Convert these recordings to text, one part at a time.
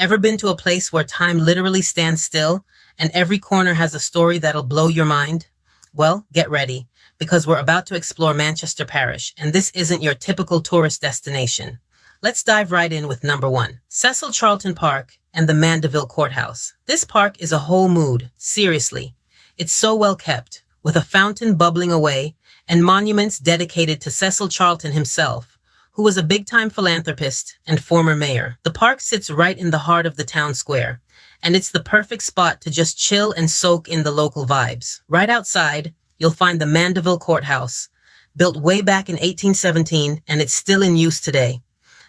Ever been to a place where time literally stands still and every corner has a story that'll blow your mind? Well, get ready, because we're about to explore Manchester Parish, and this isn't your typical tourist destination. Let's dive right in with number one, Cecil Charlton Park and the Mandeville Courthouse. This park is a whole mood, seriously. It's so well kept, with a fountain bubbling away and monuments dedicated to Cecil Charlton himself, who was a big-time philanthropist and former mayor. The park sits right in the heart of the town square, and it's the perfect spot to just chill and soak in the local vibes. Right outside, you'll find the Mandeville Courthouse, built way back in 1817, and it's still in use today.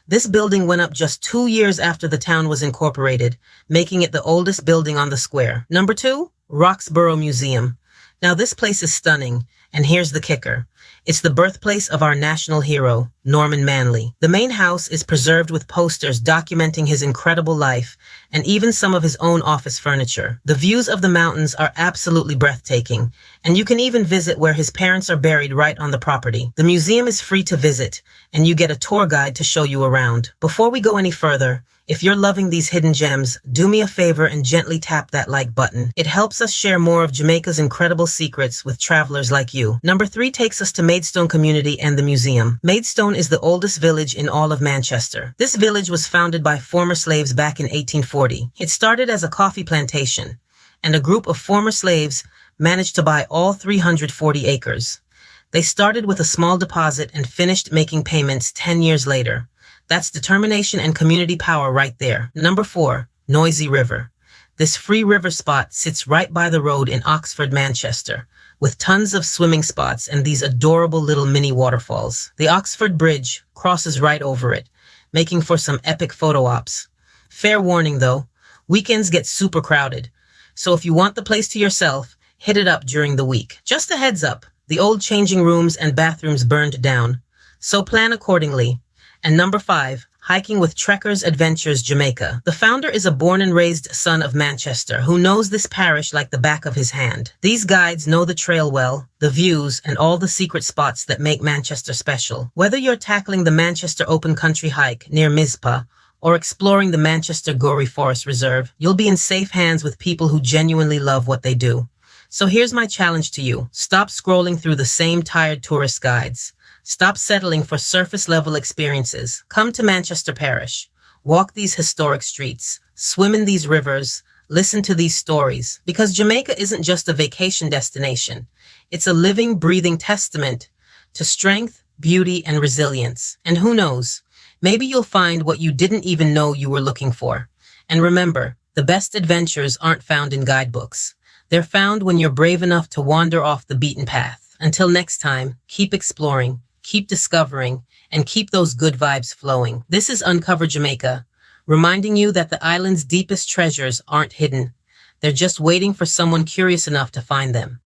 This building went up just 2 years after the town was incorporated, making it the oldest building on the square. Number two, Roxborough Museum. Now this place is stunning, and here's the kicker. It's the birthplace of our national hero, Norman Manley. The main house is preserved with posters documenting his incredible life and even some of his own office furniture. The views of the mountains are absolutely breathtaking, and you can even visit where his parents are buried right on the property. The museum is free to visit, and you get a tour guide to show you around. Before we go any further, if you're loving these hidden gems, do me a favor and gently tap that like button. It helps us share more of Jamaica's incredible secrets with travelers like you. Number three takes us to Maidstone Community and the museum. Maidstone is the oldest village in all of Manchester. This village was founded by former slaves back in 1840. It started as a coffee plantation, and a group of former slaves managed to buy all 340 acres. They started with a small deposit and finished making payments 10 years later. That's determination and community power right there. Number four, Noisy River. This free river spot sits right by the road in Oxford, Manchester, with tons of swimming spots and these adorable little mini waterfalls. The Oxford Bridge crosses right over it, making for some epic photo ops. Fair warning though, weekends get super crowded, so if you want the place to yourself, hit it up during the week. Just a heads up, the old changing rooms and bathrooms burned down, so plan accordingly. And number five, Hiking with Trekkers Adventures Jamaica. The founder is a born and raised son of Manchester who knows this parish like the back of his hand. These guides know the trail well, the views, and all the secret spots that make Manchester special. Whether you're tackling the Manchester Open Country Hike near Mizpah or exploring the Manchester Gory Forest Reserve, you'll be in safe hands with people who genuinely love what they do. So here's my challenge to you. Stop scrolling through the same tired tourist guides. Stop settling for surface-level experiences. Come to Manchester Parish. Walk these historic streets. Swim in these rivers. Listen to these stories. Because Jamaica isn't just a vacation destination. It's a living, breathing testament to strength, beauty, and resilience. And who knows, maybe you'll find what you didn't even know you were looking for. And remember, the best adventures aren't found in guidebooks. They're found when you're brave enough to wander off the beaten path. Until next time, keep exploring. Keep discovering, and keep those good vibes flowing. This is Uncover Jamaica, reminding you that the island's deepest treasures aren't hidden. They're just waiting for someone curious enough to find them.